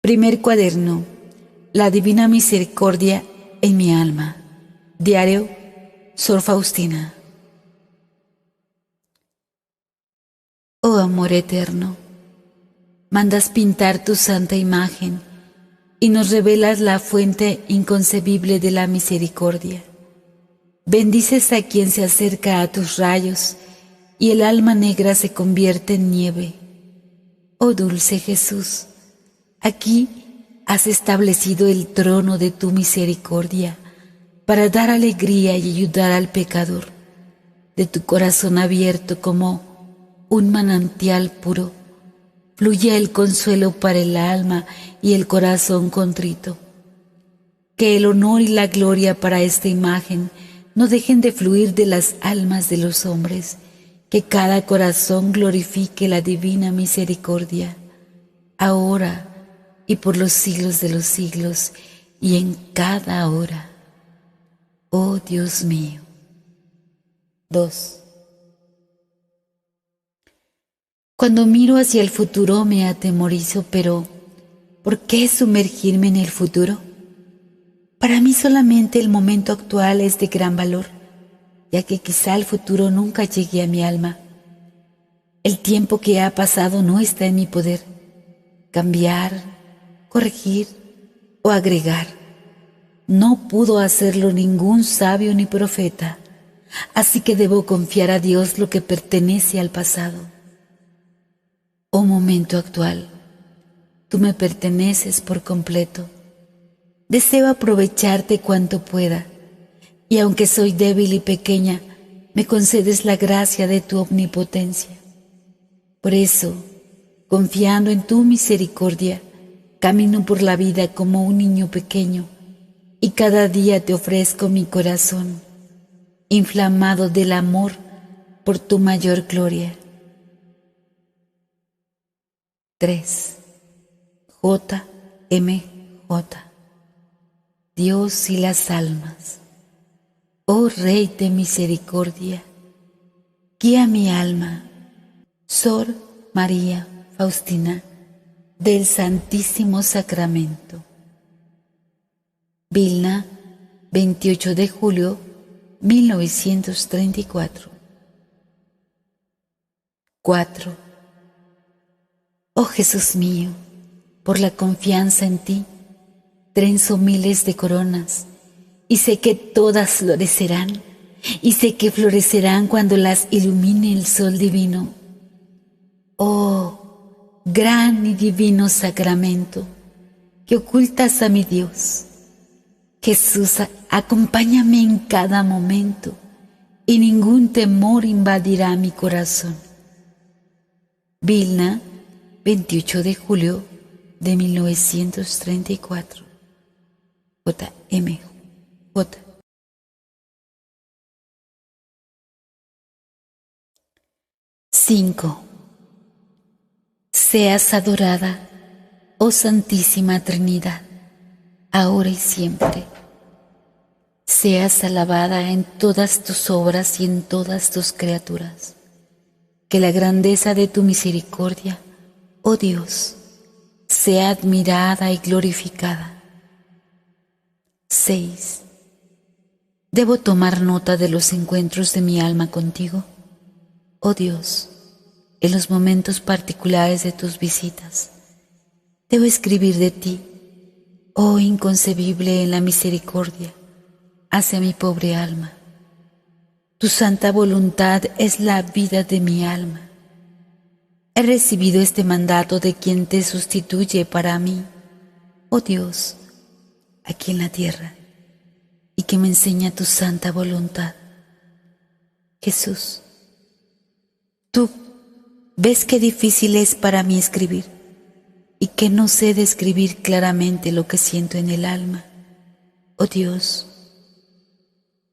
Primer cuaderno. La Divina Misericordia en mi alma. Diario, Sor Faustina. Oh amor eterno, mandas pintar tu santa imagen y nos revelas la fuente inconcebible de la misericordia. Bendices a quien se acerca a tus rayos y el alma negra se convierte en nieve. Oh dulce Jesús, aquí has establecido el trono de tu misericordia para dar alegría y ayudar al pecador. De tu corazón abierto como un manantial puro, fluye el consuelo para el alma y el corazón contrito. Que el honor y la gloria para esta imagen no dejen de fluir de las almas de los hombres, que cada corazón glorifique la divina misericordia, ahora y por los siglos de los siglos, y en cada hora. Oh Dios mío. 2. Cuando miro hacia el futuro me atemorizo, pero ¿por qué sumergirme en el futuro? Para mí solamente el momento actual es de gran valor, ya que quizá el futuro nunca llegue a mi alma. El tiempo que ha pasado no está en mi poder. Cambiar, corregir o agregar. No pudo hacerlo ningún sabio ni profeta, así que debo confiar a Dios lo que pertenece al pasado. Oh momento actual, tú me perteneces por completo. Deseo aprovecharte cuanto pueda, y aunque soy débil y pequeña, me concedes la gracia de tu omnipotencia. Por eso, confiando en tu misericordia, camino por la vida como un niño pequeño, y cada día te ofrezco mi corazón, inflamado del amor por tu mayor gloria. 3. J.M.J. Dios y las almas. Oh Rey de misericordia, guía mi alma. Sor María Faustina del Santísimo Sacramento. Vilna, 28 de julio 1934. 4. Oh Jesús mío, por la confianza en ti, trenzo miles de coronas, y sé que todas florecerán, y sé que florecerán cuando las ilumine el sol divino. Oh, gran y divino sacramento, que ocultas a mi Dios. Jesús, acompáñame en cada momento, y ningún temor invadirá mi corazón. Vilna, 28 de julio de 1934. J.M.J. 5. Seas adorada, oh Santísima Trinidad, ahora y siempre. Seas alabada en todas tus obras y en todas tus criaturas. Que la grandeza de tu misericordia, oh Dios, sea admirada y glorificada. 6. Debo tomar nota de los encuentros de mi alma contigo, oh Dios, en los momentos particulares de tus visitas. Debo escribir de ti, oh inconcebible en la misericordia, hacia mi pobre alma. Tu santa voluntad es la vida de mi alma. He recibido este mandato de quien te sustituye para mí, oh Dios, aquí en la tierra, y que me enseña tu santa voluntad. Jesús, tú ves qué difícil es para mí escribir, y que no sé describir claramente lo que siento en el alma. Oh Dios,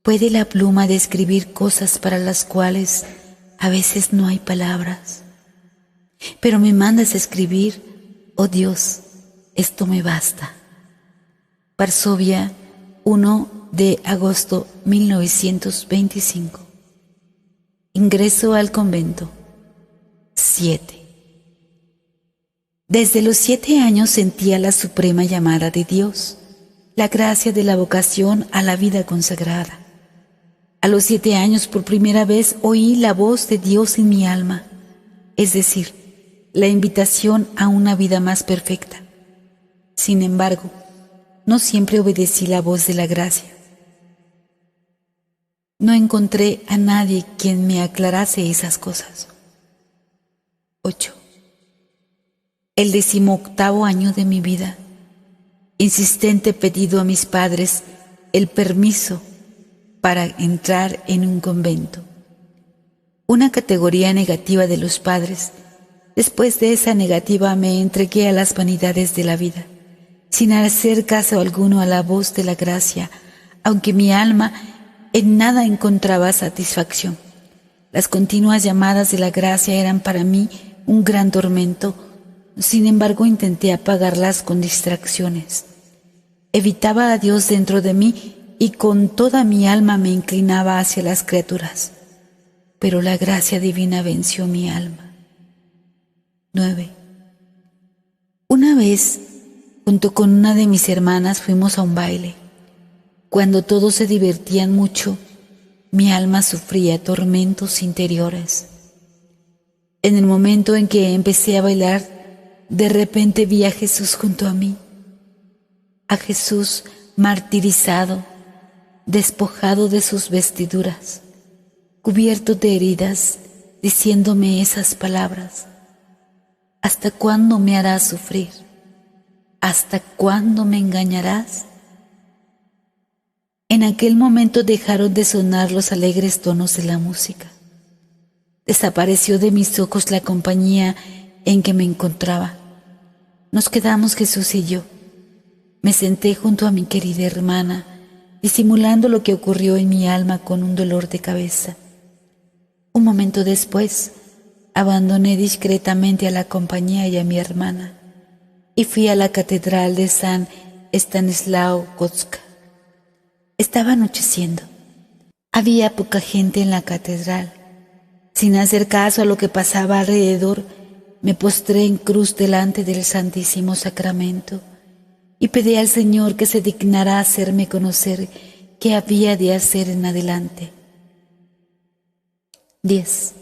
¿puede la pluma describir cosas para las cuales a veces no hay palabras? Pero me mandas escribir, oh Dios, esto me basta. Varsovia, 1 de agosto 1925. Ingreso al convento. 7. Desde los 7 años sentía la suprema llamada de Dios, la gracia de la vocación a la vida consagrada. A los 7 años por primera vez oí la voz de Dios en mi alma, es decir, la invitación a una vida más perfecta. Sin embargo, no siempre obedecí la voz de la gracia. No encontré a nadie quien me aclarase esas cosas. 8. El 18º año de mi vida, insistente pedido a mis padres el permiso para entrar en un convento. Una categoría negativa de los padres. Después de esa negativa me entregué a las vanidades de la vida, sin hacer caso alguno a la voz de la gracia, aunque mi alma en nada encontraba satisfacción. Las continuas llamadas de la gracia eran para mí un gran tormento. Sin embargo, intenté apagarlas con distracciones. Evitaba a Dios dentro de mí y con toda mi alma me inclinaba hacia las criaturas. Pero la gracia divina venció mi alma. 9. Una vez, junto con una de mis hermanas, fuimos a un baile. Cuando todos se divertían mucho, mi alma sufría tormentos interiores. En el momento en que empecé a bailar, de repente vi a Jesús junto a mí, a Jesús martirizado, despojado de sus vestiduras, cubierto de heridas, diciéndome esas palabras: ¿hasta cuándo me harás sufrir? ¿Hasta cuándo me engañarás? En aquel momento dejaron de sonar los alegres tonos de la música. Desapareció de mis ojos la compañía en que me encontraba. Nos quedamos Jesús y yo. Me senté junto a mi querida hermana, disimulando lo que ocurrió en mi alma con un dolor de cabeza. Un momento después, abandoné discretamente a la compañía y a mi hermana, y fui a la catedral de San Stanislao Kostka. Estaba anocheciendo. Había poca gente en la catedral. Sin hacer caso a lo que pasaba alrededor, me postré en cruz delante del Santísimo Sacramento y pedí al Señor que se dignara hacerme conocer qué había de hacer en adelante. 10.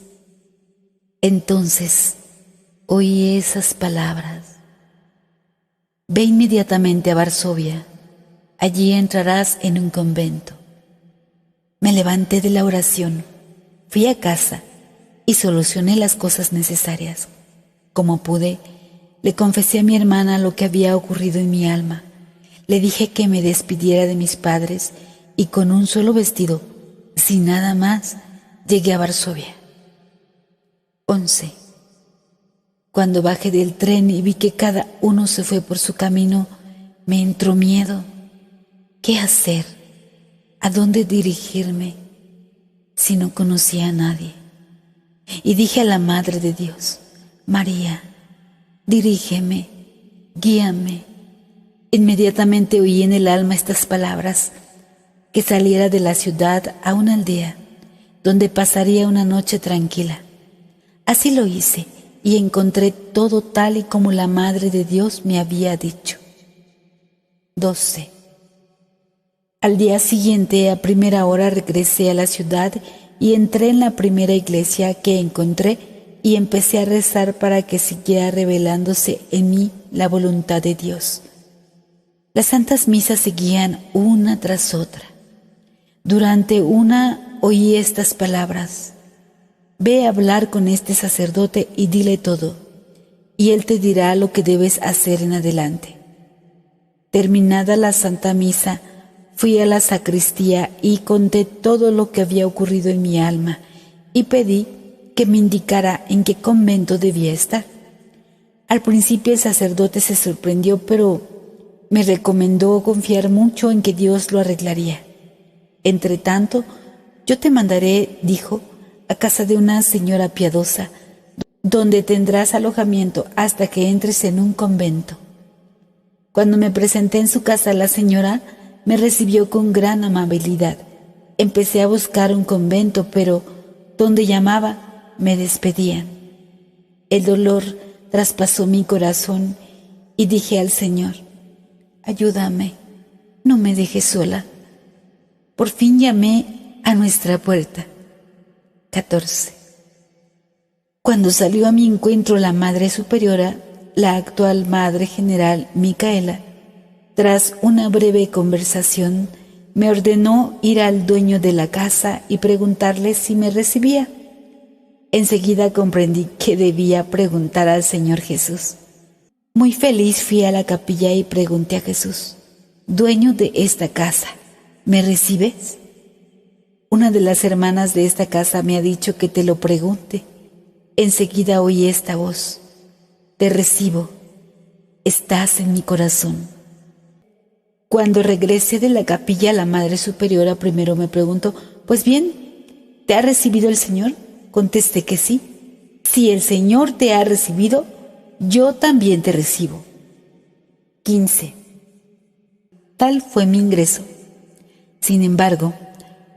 Entonces oí esas palabras: ve inmediatamente a Varsovia, allí entrarás en un convento. Me levanté de la oración, fui a casa y solucioné las cosas necesarias. Como pude, le confesé a mi hermana lo que había ocurrido en mi alma. Le dije que me despidiera de mis padres y con un solo vestido, sin nada más, llegué a Varsovia. 11. Cuando bajé del tren y vi que cada uno se fue por su camino, me entró miedo. ¿Qué hacer? ¿A dónde dirigirme? Si no conocía a nadie. Y dije a la Madre de Dios: María, dirígeme, guíame. Inmediatamente oí en el alma estas palabras: que saliera de la ciudad a una aldea, donde pasaría una noche tranquila. Así lo hice y encontré todo tal y como la Madre de Dios me había dicho. 12. Al día siguiente, a primera hora, regresé a la ciudad y entré en la primera iglesia que encontré y empecé a rezar para que siguiera revelándose en mí la voluntad de Dios. Las santas misas seguían una tras otra. Durante una oí estas palabras: ve a hablar con este sacerdote y dile todo, y él te dirá lo que debes hacer en adelante. Terminada la Santa Misa, fui a la sacristía y conté todo lo que había ocurrido en mi alma y pedí que me indicara en qué convento debía estar. Al principio el sacerdote se sorprendió, pero me recomendó confiar mucho en que Dios lo arreglaría. Entretanto, yo te mandaré, dijo, a casa de una señora piadosa, donde tendrás alojamiento hasta que entres en un convento. Cuando me presenté en su casa, la señora me recibió con gran amabilidad. Empecé a buscar un convento, pero donde llamaba me despedían. El dolor traspasó mi corazón y dije al Señor: ayúdame, no me dejes sola. Por fin llamé a nuestra puerta. 14. Cuando salió a mi encuentro la Madre Superiora, la actual Madre General Micaela, tras una breve conversación, me ordenó ir al dueño de la casa y preguntarle si me recibía. Enseguida comprendí que debía preguntar al Señor Jesús. Muy feliz fui a la capilla y pregunté a Jesús: dueño de esta casa, ¿me recibes? Una de las hermanas de esta casa me ha dicho que te lo pregunte. Enseguida oí esta voz: te recibo, estás en mi corazón. Cuando regresé de la capilla, la Madre Superiora primero me preguntó: pues bien, ¿te ha recibido el Señor? Contesté que sí. Si el Señor te ha recibido, yo también te recibo. 15. Tal fue mi ingreso. Sin embargo,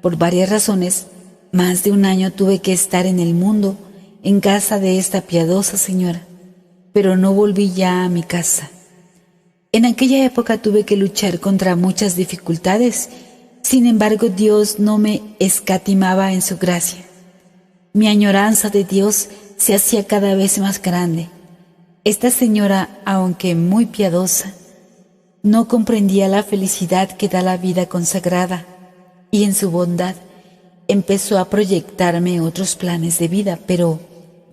por varias razones, más de un año tuve que estar en el mundo, en casa de esta piadosa señora, pero no volví ya a mi casa. En aquella época tuve que luchar contra muchas dificultades. Sin embargo, Dios no me escatimaba en su gracia. Mi añoranza de Dios se hacía cada vez más grande. Esta señora, aunque muy piadosa, no comprendía la felicidad que da la vida consagrada, y en su bondad empezó a proyectarme otros planes de vida, pero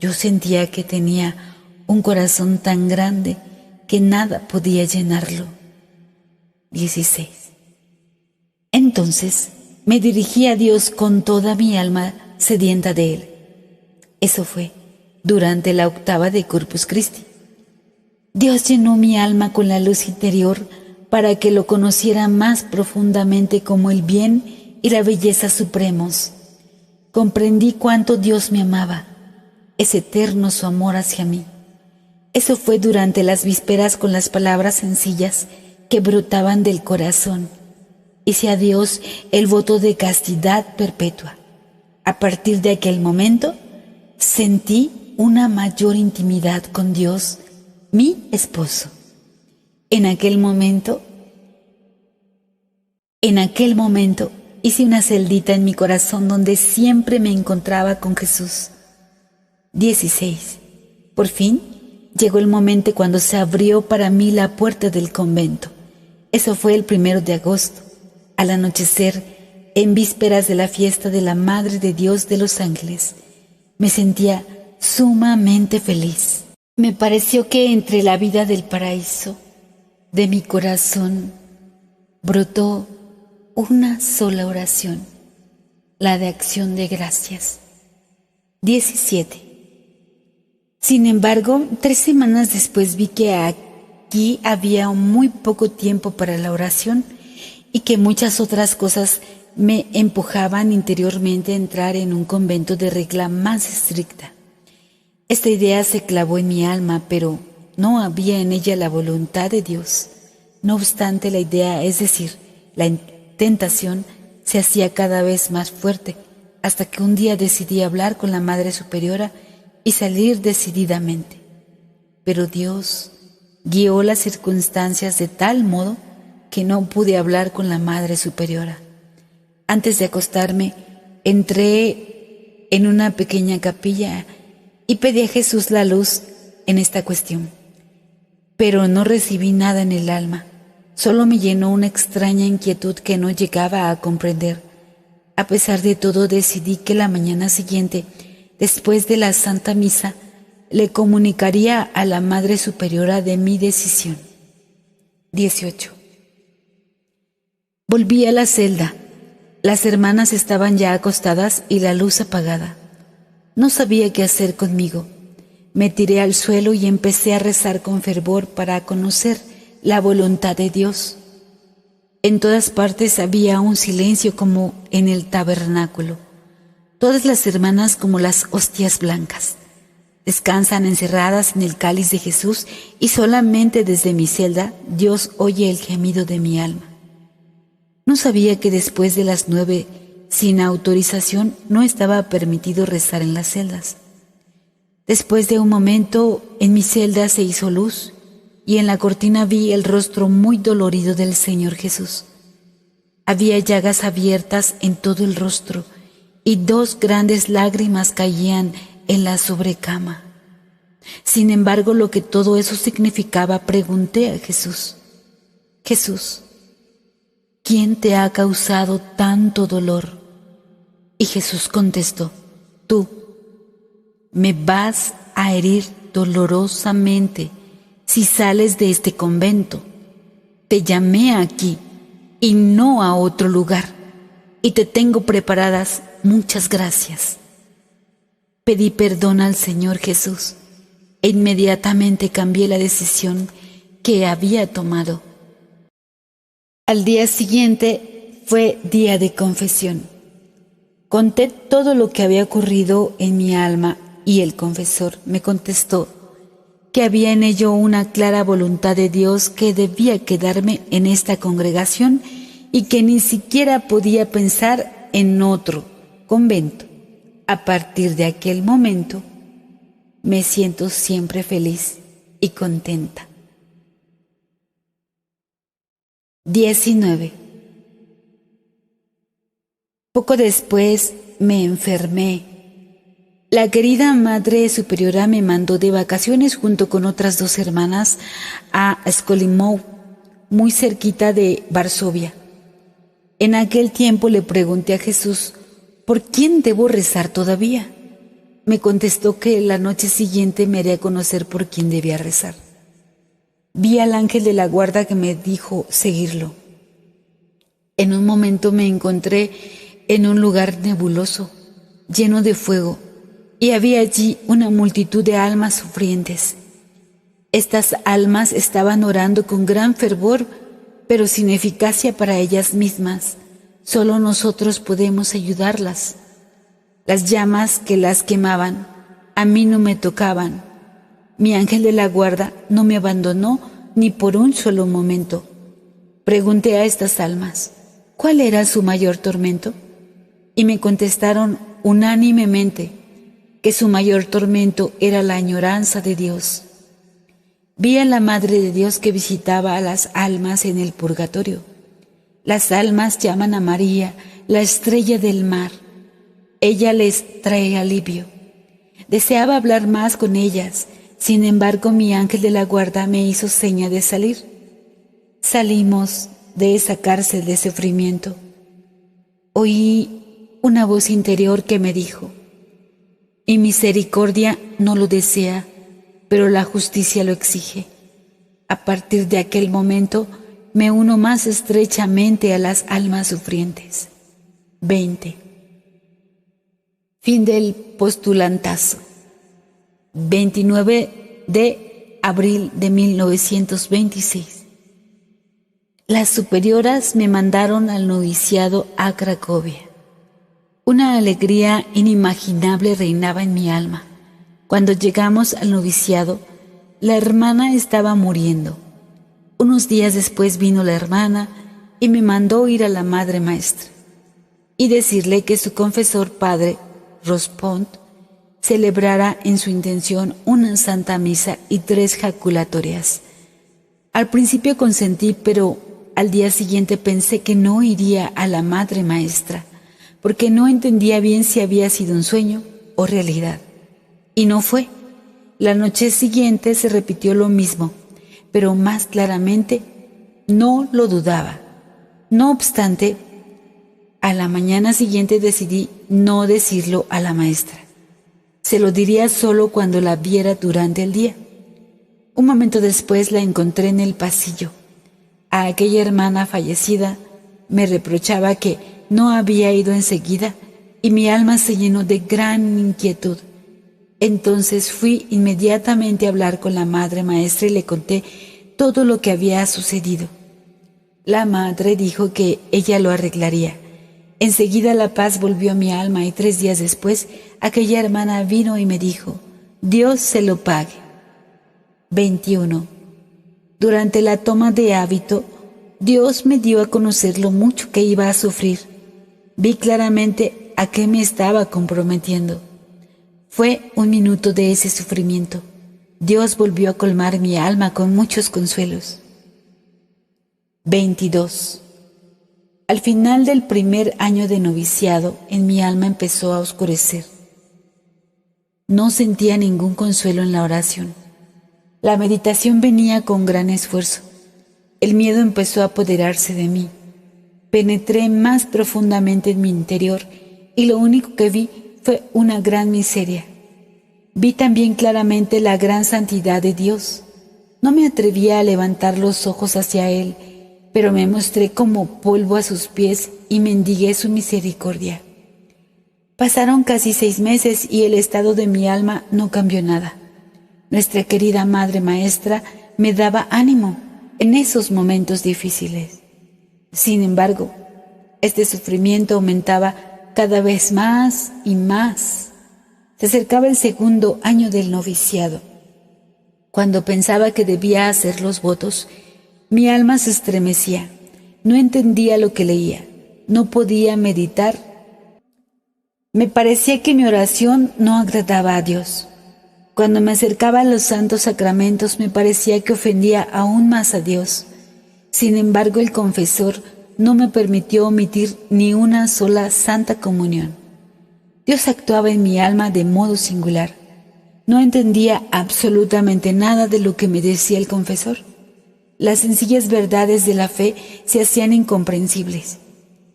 yo sentía que tenía un corazón tan grande que nada podía llenarlo. 16. Entonces me dirigí a Dios con toda mi alma sedienta de Él. Eso fue durante la octava de Corpus Christi. Dios llenó mi alma con la luz interior para que lo conociera más profundamente como el bien y la belleza supremos. Comprendí cuánto Dios me amaba. Es eterno su amor hacia mí. Eso fue durante las vísperas, con las palabras sencillas que brotaban del corazón. Hice a Dios el voto de castidad perpetua. A partir de aquel momento, sentí una mayor intimidad con Dios, mi esposo. En aquel momento hice una celdita en mi corazón donde siempre me encontraba con Jesús. 16. Por fin llegó el momento cuando se abrió para mí la puerta del convento. Eso fue el 1 de agosto, al anochecer, en vísperas de la fiesta de la Madre de Dios de los Ángeles. Me sentía sumamente feliz. Me pareció que entre la vida del paraíso de mi corazón brotó una sola oración, la de acción de gracias. 17. Sin embargo, 3 semanas después vi que aquí había muy poco tiempo para la oración y que muchas otras cosas me empujaban interiormente a entrar en un convento de regla más estricta. Esta idea se clavó en mi alma, pero no había en ella la voluntad de Dios. No obstante, la idea, es decir, la tentación, se hacía cada vez más fuerte, hasta que un día decidí hablar con la Madre Superiora y salir decididamente. Pero Dios guió las circunstancias de tal modo que no pude hablar con la Madre Superiora. Antes de acostarme, entré en una pequeña capilla y pedí a Jesús la luz en esta cuestión. Pero no recibí nada en el alma, solo me llenó una extraña inquietud que no llegaba a comprender. A pesar de todo, decidí que la mañana siguiente, después de la Santa Misa, le comunicaría a la Madre Superiora de mi decisión. 18. Volví a la celda. Las hermanas estaban ya acostadas y la luz apagada. No sabía qué hacer conmigo. Me tiré al suelo y empecé a rezar con fervor para conocer la voluntad de Dios. En todas partes había un silencio como en el tabernáculo. Todas las hermanas, como las hostias blancas, descansan encerradas en el cáliz de Jesús, y solamente desde mi celda Dios oye el gemido de mi alma. No sabía que después de las 9, sin autorización, no estaba permitido rezar en las celdas. Después de un momento, en mi celda se hizo luz y en la cortina vi el rostro muy dolorido del Señor Jesús. Había llagas abiertas en todo el rostro y 2 grandes lágrimas caían en la sobrecama. Sin embargo, lo que todo eso significaba, pregunté a Jesús: Jesús, ¿quién te ha causado tanto dolor? Y Jesús contestó: tú me vas a herir dolorosamente si sales de este convento. Te llamé aquí y no a otro lugar, y te tengo preparadas muchas gracias. Pedí perdón al Señor Jesús e inmediatamente cambié la decisión que había tomado. Al día siguiente fue día de confesión. Conté todo lo que había ocurrido en mi alma y el confesor me contestó que había en ello una clara voluntad de Dios, que debía quedarme en esta congregación y que ni siquiera podía pensar en otro convento. A partir de aquel momento me siento siempre feliz y contenta. 19. Poco después me enfermé. La querida Madre Superiora me mandó de vacaciones junto con otras 2 hermanas a Skolimov, muy cerquita de Varsovia. En aquel tiempo le pregunté a Jesús: ¿por quién debo rezar todavía? Me contestó que la noche siguiente me haría conocer por quién debía rezar. Vi al ángel de la guarda que me dijo seguirlo. En un momento me encontré en un lugar nebuloso, lleno de fuego, y había allí una multitud de almas sufrientes. Estas almas estaban orando con gran fervor, pero sin eficacia para ellas mismas. Solo nosotros podemos ayudarlas. Las llamas que las quemaban a mí no me tocaban. Mi ángel de la guarda no me abandonó ni por un solo momento. Pregunté a estas almas: ¿cuál era su mayor tormento? Y me contestaron unánimemente que su mayor tormento era la añoranza de Dios. Vi a la Madre de Dios que visitaba a las almas en el purgatorio. Las almas llaman a María la estrella del mar. Ella les trae alivio. Deseaba hablar más con ellas, sin embargo mi ángel de la guarda me hizo seña de salir. Salimos de esa cárcel de sufrimiento. Oí una voz interior que me dijo: mi misericordia no lo desea, pero la justicia lo exige. A partir de aquel momento me uno más estrechamente a las almas sufrientes. 20. Fin del postulantazo. 29 de abril de 1926. Las superioras me mandaron al noviciado a Cracovia. Una alegría inimaginable reinaba en mi alma. Cuando llegamos al noviciado, la hermana estaba muriendo. Unos días después vino la hermana y me mandó ir a la Madre Maestra y decirle que su confesor padre, Rospont, celebrara en su intención una santa misa y 3 jaculatorias. Al principio consentí, pero al día siguiente pensé que no iría a la Madre Maestra, porque no entendía bien si había sido un sueño o realidad. Y no fue. La noche siguiente se repitió lo mismo, pero más claramente no lo dudaba. No obstante, a la mañana siguiente decidí no decirlo a la maestra. Se lo diría solo cuando la viera durante el día. Un momento después la encontré en el pasillo. A aquella hermana fallecida me reprochaba que no había ido enseguida y mi alma se llenó de gran inquietud. Entonces fui inmediatamente a hablar con la Madre Maestra y le conté todo lo que había sucedido. La madre dijo que ella lo arreglaría. Enseguida la paz volvió a mi alma y 3 días después aquella hermana vino y me dijo: Dios se lo pague. 21. Durante la toma de hábito, Dios me dio a conocer lo mucho que iba a sufrir. Vi claramente a qué me estaba comprometiendo. Fue un minuto de ese sufrimiento. Dios volvió a colmar mi alma con muchos consuelos. 22. Al final del primer año de noviciado, en mi alma empezó a oscurecer. No sentía ningún consuelo en la oración. La meditación venía con gran esfuerzo. El miedo empezó a apoderarse de mí. Penetré más profundamente en mi interior y lo único que vi fue una gran miseria. Vi también claramente la gran santidad de Dios. No me atrevía a levantar los ojos hacia Él, pero me mostré como polvo a sus pies y mendigué su misericordia. Pasaron casi 6 meses y el estado de mi alma no cambió nada. Nuestra querida Madre Maestra me daba ánimo en esos momentos difíciles. Sin embargo, este sufrimiento aumentaba cada vez más y más. Se acercaba el segundo año del noviciado. Cuando pensaba que debía hacer los votos, mi alma se estremecía. No entendía lo que leía. No podía meditar. Me parecía que mi oración no agradaba a Dios. Cuando me acercaba a los santos sacramentos me parecía que ofendía aún más a Dios. Sin embargo, el confesor no me permitió omitir ni una sola santa comunión. Dios actuaba en mi alma de modo singular. No entendía absolutamente nada de lo que me decía el confesor. Las sencillas verdades de la fe se hacían incomprensibles.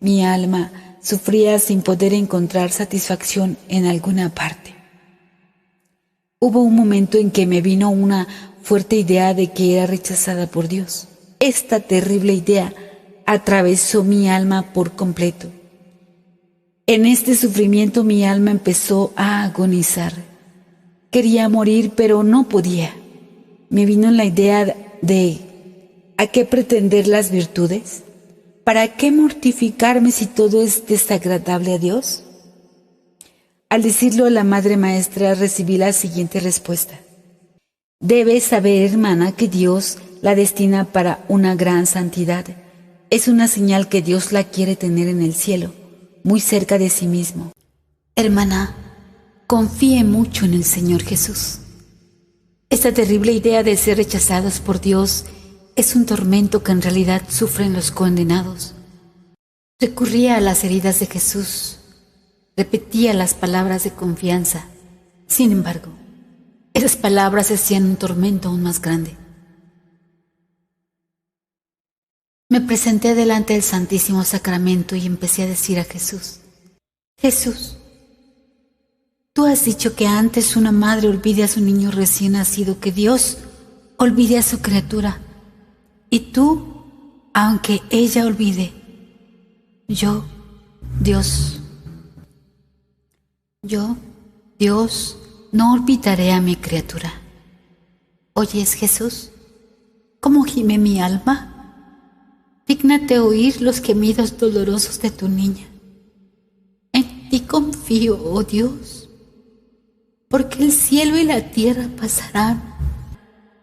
Mi alma sufría sin poder encontrar satisfacción en alguna parte. Hubo un momento en que me vino una fuerte idea de que era rechazada por Dios. Esta terrible idea atravesó mi alma por completo. En este sufrimiento mi alma empezó a agonizar. Quería morir, pero no podía. Me vino la idea de ¿a qué pretender las virtudes? ¿Para qué mortificarme si todo es desagradable a Dios? Al decirlo a la Madre Maestra recibí la siguiente respuesta. Debes saber, hermana, que Dios la destina para una gran santidad. Es una señal que Dios la quiere tener en el cielo, muy cerca de sí mismo. Hermana, confíe mucho en el Señor Jesús. Esta terrible idea de ser rechazados por Dios es un tormento que en realidad sufren los condenados. Recurría a las heridas de Jesús. Repetía las palabras de confianza. Sin embargo, esas palabras hacían un tormento aún más grande. Me presenté delante del Santísimo Sacramento y empecé a decir a Jesús: Jesús, tú has dicho que antes una madre olvide a su niño recién nacido que Dios olvide a su criatura. Y tú, aunque ella olvide, yo, Dios, no olvidaré a mi criatura. ¿Oyes, Jesús, cómo gime mi alma? Dígnate oír los gemidos dolorosos de tu niña. En ti confío, oh Dios, porque el cielo y la tierra pasarán,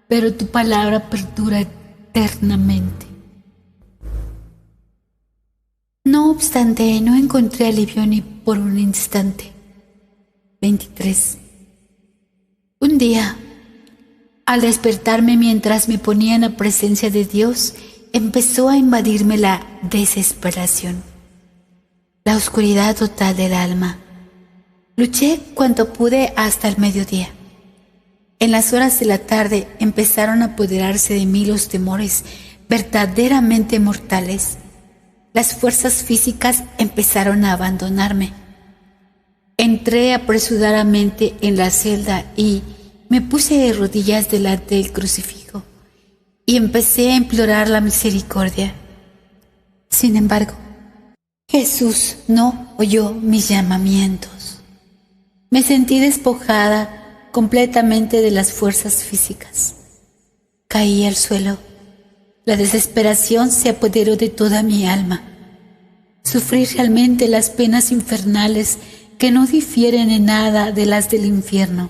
pero tu palabra perdura eternamente. No obstante, no encontré alivio ni por un instante. 23. Un día, al despertarme mientras me ponía en la presencia de Dios, empezó a invadirme la desesperación, la oscuridad total del alma. Luché cuanto pude hasta el mediodía. En las horas de la tarde empezaron a apoderarse de mí los temores verdaderamente mortales. Las fuerzas físicas empezaron a abandonarme. Entré apresuradamente en la celda y me puse de rodillas delante del crucifijo y empecé a implorar la misericordia. Sin embargo, Jesús no oyó mis llamamientos. Me sentí despojada completamente de las fuerzas físicas. Caí al suelo. La desesperación se apoderó de toda mi alma. Sufrí realmente las penas infernales que no difieren en nada de las del infierno.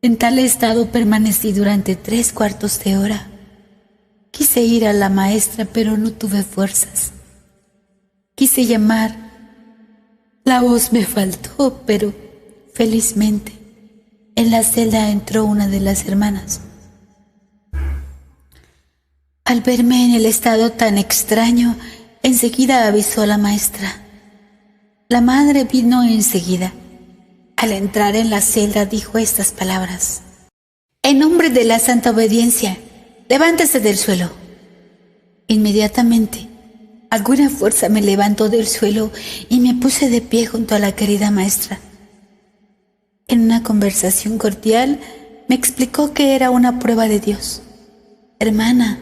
En tal estado permanecí durante 3/4 de hora. Quise ir a la maestra, pero no tuve fuerzas. Quise llamar. La voz me faltó, pero Felizmente, en la celda entró una de las hermanas. Al verme en el estado tan extraño, enseguida avisó a la maestra. La madre vino enseguida. Al entrar en la celda dijo estas palabras: «En nombre de la santa obediencia, levántese del suelo». Inmediatamente, alguna fuerza me levantó del suelo y me puse de pie junto a la querida maestra. En una conversación cordial me explicó que era una prueba de Dios. «Hermana,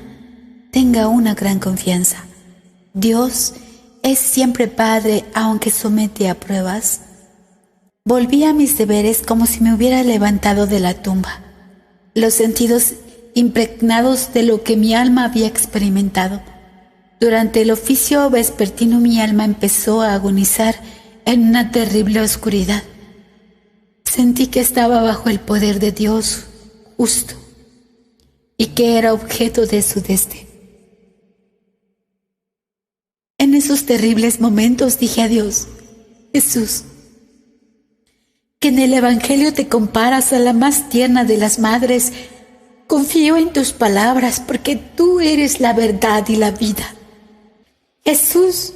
tenga una gran confianza. Dios es siempre Padre, aunque somete a pruebas». Volví a mis deberes como si me hubiera levantado de la tumba, los sentidos impregnados de lo que mi alma había experimentado. Durante el oficio vespertino mi alma empezó a agonizar en una terrible oscuridad. Sentí que estaba bajo el poder de Dios justo y que era objeto de su desdén. En esos terribles momentos dije a Dios: «Jesús, que en el Evangelio te comparas a la más tierna de las madres, confío en tus palabras porque tú eres la verdad y la vida. Jesús,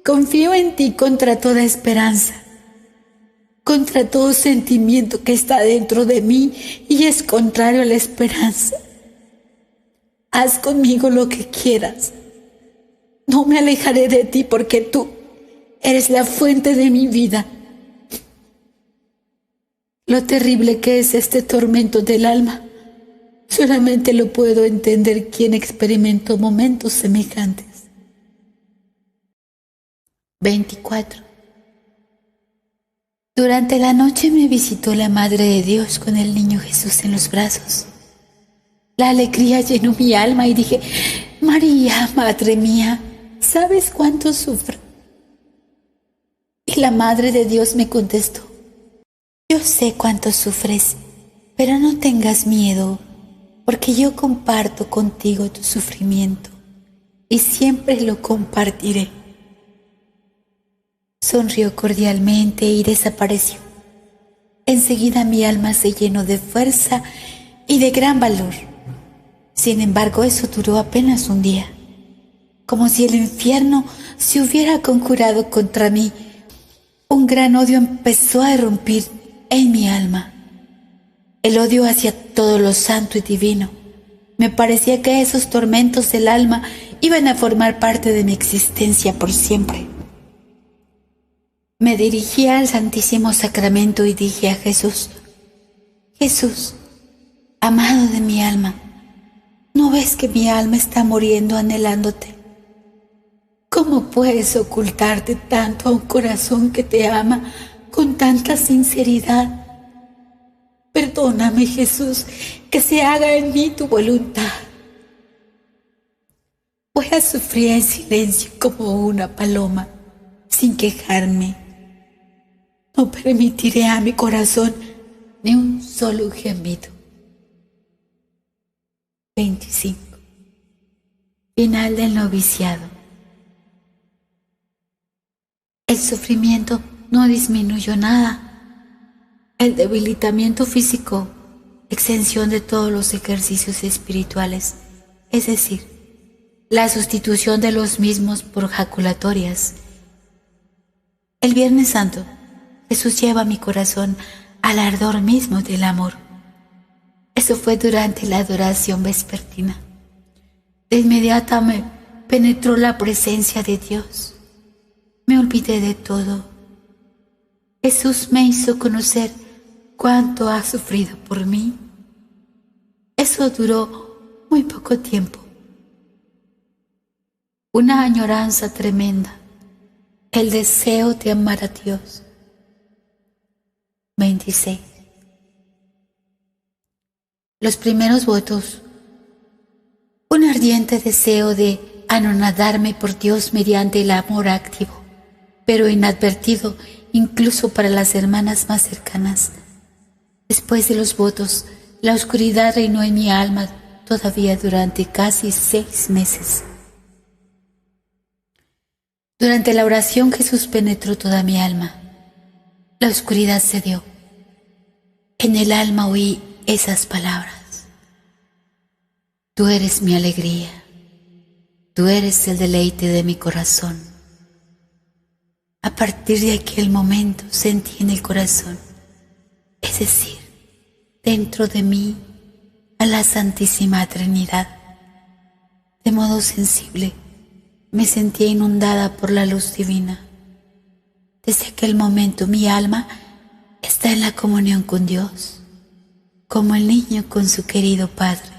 confío en ti contra toda esperanza, contra todo sentimiento que está dentro de mí y es contrario a la esperanza. Haz conmigo lo que quieras. No me alejaré de ti porque tú eres la fuente de mi vida». Lo terrible que es este tormento del alma, solamente lo puedo entender quien experimentó momentos semejantes. 24. Durante la noche me visitó la Madre de Dios con el niño Jesús en los brazos. La alegría llenó mi alma y dije: «María, Madre mía, ¿sabes cuánto sufro?». Y la Madre de Dios me contestó: «Yo sé cuánto sufres, pero no tengas miedo, porque yo comparto contigo tu sufrimiento y siempre lo compartiré». Sonrió cordialmente y desapareció. Enseguida mi alma se llenó de fuerza y de gran valor. Sin embargo, eso duró apenas un día. Como si el infierno se hubiera conjurado contra mí, un gran odio empezó a irrumpir en mi alma. El odio hacia todo lo santo y divino. Me parecía que esos tormentos del alma iban a formar parte de mi existencia por siempre. Me dirigí al Santísimo Sacramento y dije a Jesús: «Jesús, amado de mi alma, ¿no ves que mi alma está muriendo anhelándote? ¿Cómo puedes ocultarte tanto a un corazón que te ama con tanta sinceridad? Perdóname, Jesús, que se haga en mí tu voluntad. Voy a sufrir en silencio como una paloma, sin quejarme. No permitiré a mi corazón ni un solo gemido». 25. Final del noviciado. El sufrimiento no disminuyó nada. El debilitamiento físico, exención de todos los ejercicios espirituales, es decir, la sustitución de los mismos por jaculatorias. El Viernes Santo, Jesús lleva mi corazón al ardor mismo del amor. Eso fue durante la adoración vespertina. De inmediato me penetró la presencia de Dios. Me olvidé de todo. Jesús me hizo conocer cuánto ha sufrido por mí. Eso duró muy poco tiempo. Una añoranza tremenda, el deseo de amar a Dios. 26. Los primeros votos. Un ardiente deseo de anonadarme por Dios mediante el amor activo, pero inadvertido incluso para las hermanas más cercanas. Después de los votos, la oscuridad reinó en mi alma todavía durante casi 6 meses. Durante la oración Jesús penetró toda mi alma. La oscuridad cedió En el alma oí esas palabras: tú eres mi alegría, tú eres el deleite de mi corazón. A partir de aquel momento sentí en el corazón, es decir, dentro de mí, a la Santísima Trinidad. De modo sensible, me sentía inundada por la luz divina. Desde aquel momento mi alma está en la comunión con Dios, como el niño con su querido Padre.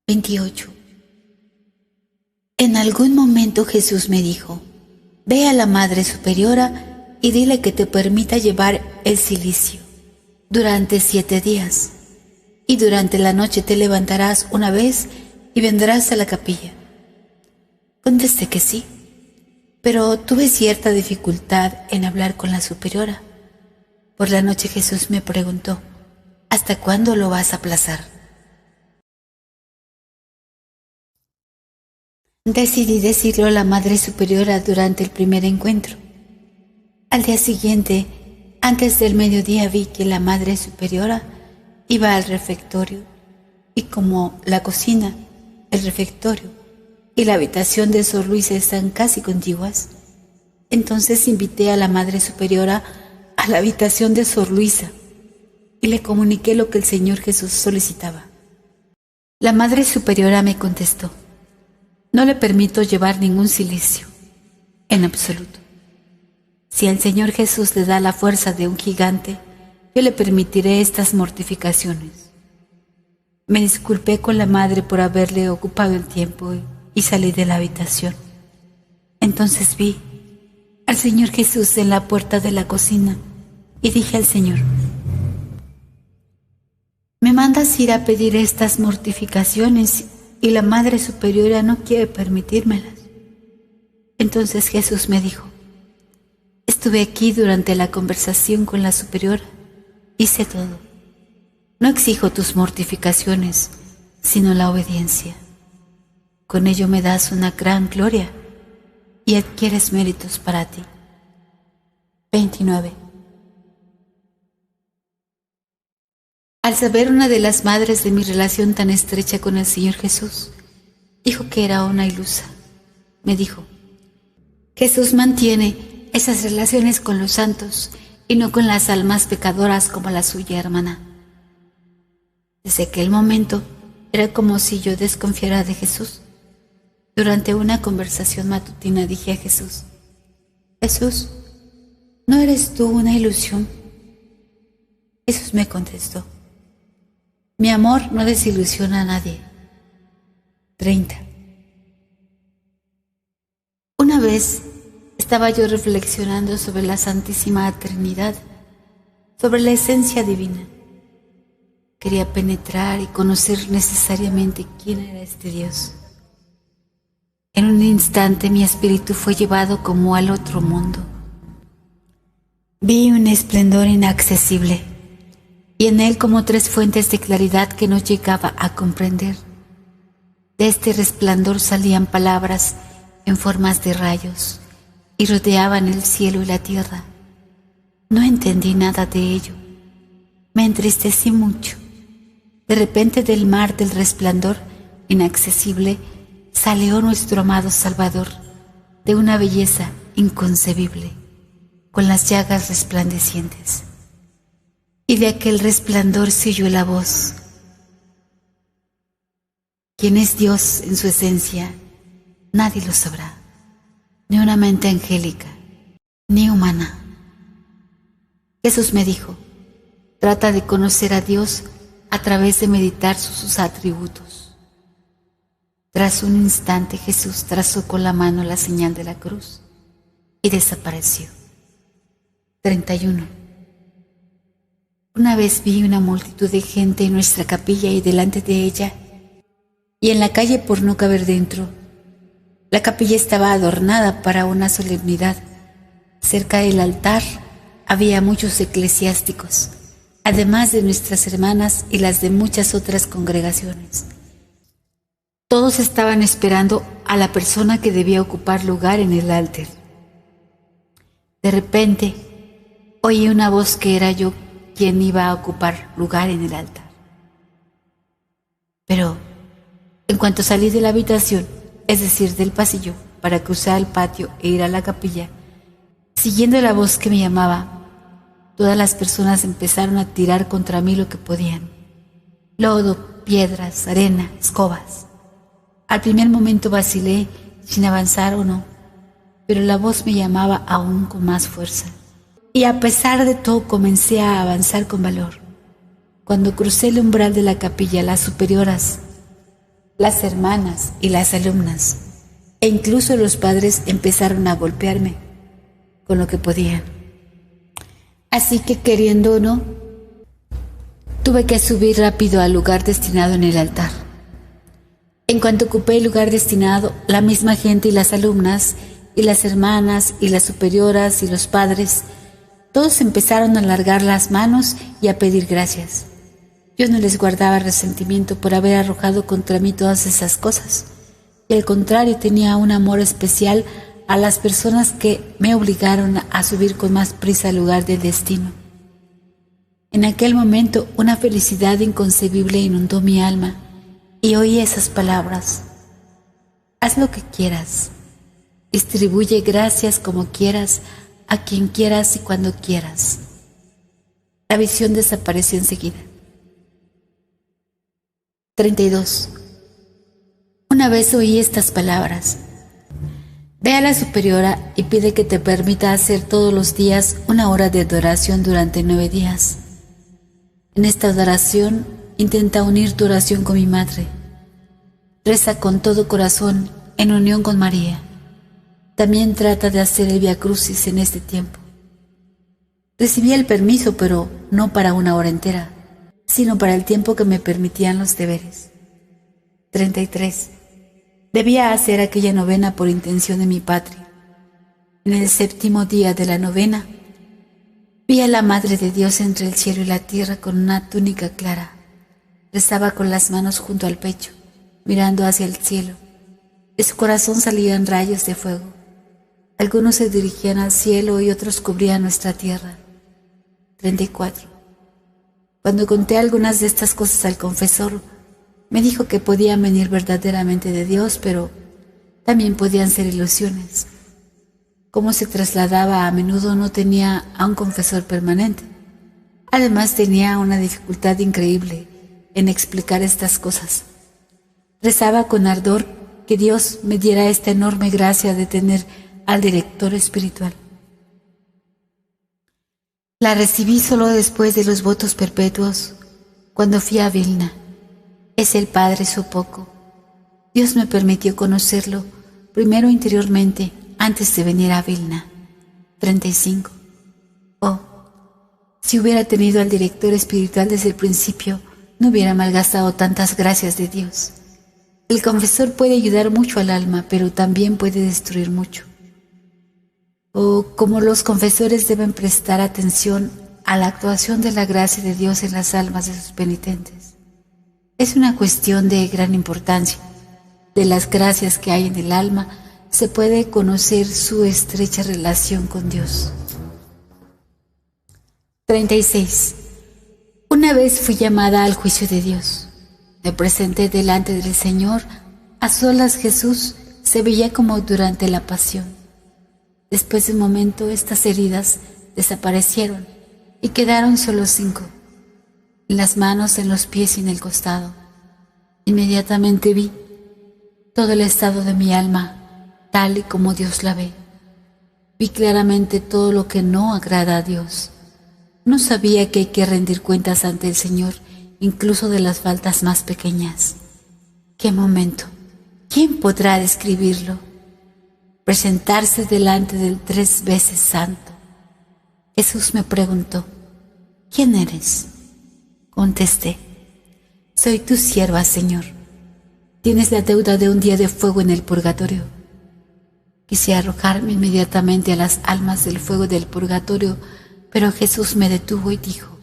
28. En algún momento Jesús me dijo: ve a la Madre Superiora y dile que te permita llevar el cilicio durante 7 días, y durante la noche te levantarás una vez y vendrás a la capilla. Contesté que sí, pero tuve cierta dificultad en hablar con la superiora. Por la noche Jesús me preguntó: ¿hasta cuándo lo vas a aplazar? Decidí decirlo a la Madre Superiora durante el primer encuentro. Al día siguiente, antes del mediodía, vi que la Madre Superiora iba al refectorio, y como la cocina, el refectorio y la habitación de Sor Luisa están casi contiguas, entonces invité a la Madre Superiora a la habitación de Sor Luisa y le comuniqué lo que el Señor Jesús solicitaba. La Madre Superiora me contestó: no le permito llevar ningún cilicio, en absoluto. Si el Señor Jesús le da la fuerza de un gigante, yo le permitiré estas mortificaciones. Me disculpé con la Madre por haberle ocupado el tiempo y salí de la habitación. Entonces vi al Señor Jesús en la puerta de la cocina y dije al Señor: me mandas ir a pedir estas mortificaciones y la Madre Superiora no quiere permitírmelas. Entonces Jesús me dijo: estuve aquí durante la conversación con la superiora, hice todo. No exijo tus mortificaciones, sino la obediencia. Con ello me das una gran gloria y adquieres méritos para ti. 29. Al saber una de las madres de mi relación tan estrecha con el Señor Jesús, dijo que era una ilusa. Me dijo: Jesús mantiene esas relaciones con los santos y no con las almas pecadoras como la suya hermana. Desde aquel momento era como si yo desconfiara de Jesús. Durante una conversación matutina dije a Jesús: Jesús, ¿no eres tú una ilusión? Jesús me contestó: mi amor no desilusiona a nadie. 30. Una vez estaba yo reflexionando sobre la Santísima Trinidad, sobre la esencia divina. Quería penetrar y conocer necesariamente quién era este Dios. En un instante mi espíritu fue llevado como al otro mundo. Vi un esplendor inaccesible, y en él como 3 fuentes de claridad que no llegaba a comprender. De este resplandor salían palabras en formas de rayos y rodeaban el cielo y la tierra. No entendí nada de ello. Me entristecí mucho. De repente del mar del resplandor inaccesible salió nuestro amado Salvador, de una belleza inconcebible, con las llagas resplandecientes. Y de aquel resplandor se oyó la voz: ¿quién es Dios en su esencia? Nadie lo sabrá, ni una mente angélica, ni humana. Jesús me dijo: trata de conocer a Dios a través de meditar sus atributos. Tras un instante Jesús trazó con la mano la señal de la cruz y desapareció. 31. Una vez vi una multitud de gente en nuestra capilla y delante de ella, y en la calle por no caber dentro. La capilla estaba adornada para una solemnidad. Cerca del altar había muchos eclesiásticos, además de nuestras hermanas y las de muchas otras congregaciones. Todos estaban esperando a la persona que debía ocupar lugar en el altar. De repente, oí una voz que era yo quien iba a ocupar lugar en el altar. Pero en cuanto salí de la habitación, es decir, del pasillo, para cruzar el patio e ir a la capilla, siguiendo la voz que me llamaba, todas las personas empezaron a tirar contra mí lo que podían: lodo, piedras, arena, escobas. Al primer momento vacilé sin avanzar o no, pero la voz me llamaba aún con más fuerza. Y a pesar de todo comencé a avanzar con valor. Cuando crucé el umbral de la capilla, las superioras, las hermanas y las alumnas, e incluso los padres, empezaron a golpearme con lo que podían. Así que, queriendo o no, tuve que subir rápido al lugar destinado en el altar. En cuanto ocupé el lugar destinado, la misma gente y las alumnas, y las hermanas, y las superioras, y los padres, todos empezaron a alargar las manos y a pedir gracias. Yo no les guardaba resentimiento por haber arrojado contra mí todas esas cosas, y al contrario tenía un amor especial a las personas que me obligaron a subir con más prisa al lugar del destino. En aquel momento una felicidad inconcebible inundó mi alma y oí esas palabras: haz lo que quieras, distribuye gracias como quieras, a quien quieras y cuando quieras. La visión desapareció enseguida. 32. Una vez oí estas palabras: ve a la superiora y pide que te permita hacer todos los días una hora de adoración durante 9 días. En esta adoración intenta unir tu oración con mi madre. Reza con todo corazón en unión con María. También trata de hacer el Vía Crucis en este tiempo. Recibí el permiso, pero no para una hora entera, sino para el tiempo que me permitían los deberes. 33. Debía hacer aquella novena por intención de mi patria. En el 7º día de la novena, vi a la Madre de Dios entre el cielo y la tierra con una túnica clara. Rezaba con las manos junto al pecho, mirando hacia el cielo. De su corazón salían rayos de fuego. Algunos se dirigían al cielo y otros cubrían nuestra tierra. 34. Cuando conté algunas de estas cosas al confesor, me dijo que podían venir verdaderamente de Dios, pero también podían ser ilusiones. Como se trasladaba a menudo, no tenía a un confesor permanente. Además, tenía una dificultad increíble en explicar estas cosas. Rezaba con ardor que Dios me diera esta enorme gracia de tener al director espiritual. La recibí solo después de los votos perpetuos, cuando fui a Vilna. Es el Padre Sopoco. Dios me permitió conocerlo primero interiormente antes de venir a Vilna. 35. Oh, si hubiera tenido al director espiritual desde el principio, no hubiera malgastado tantas gracias de Dios. El confesor puede ayudar mucho al alma, pero también puede destruir mucho. Oh, cómo los confesores deben prestar atención a la actuación de la gracia de Dios en las almas de sus penitentes. Es una cuestión de gran importancia. De las gracias que hay en el alma se puede conocer su estrecha relación con Dios. 36. Una vez fui llamada al juicio de Dios. Me presenté delante del Señor. A solas Jesús se veía como durante la pasión. Después de un momento estas heridas desaparecieron y quedaron solo 5, en las manos, en los pies y en el costado. Inmediatamente vi todo el estado de mi alma, tal y como Dios la ve. Vi claramente todo lo que no agrada a Dios. No sabía que hay que rendir cuentas ante el Señor, incluso de las faltas más pequeñas. ¡Qué momento! ¿Quién podrá describirlo? Presentarse delante del 3 veces santo. Jesús me preguntó: ¿quién eres? Contesté: soy tu sierva, Señor. Tienes la deuda de un día de fuego en el purgatorio. Quise arrojarme inmediatamente a las almas del fuego del purgatorio, pero Jesús me detuvo y dijo: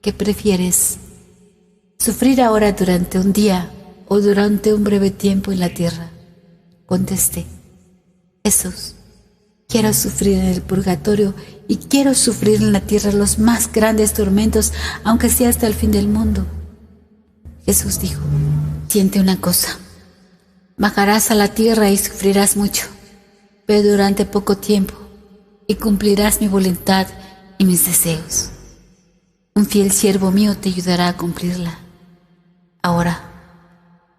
¿qué prefieres? ¿Sufrir ahora durante un día o durante un breve tiempo en la tierra? Contesté: Jesús, Quiero sufrir en el purgatorio y quiero sufrir en la tierra los más grandes tormentos, aunque sea hasta el fin del mundo. Jesús dijo: siente una cosa, bajarás a la tierra y sufrirás mucho, pero durante poco tiempo, y cumplirás mi voluntad y mis deseos. Un fiel siervo mío te ayudará a cumplirla. Ahora,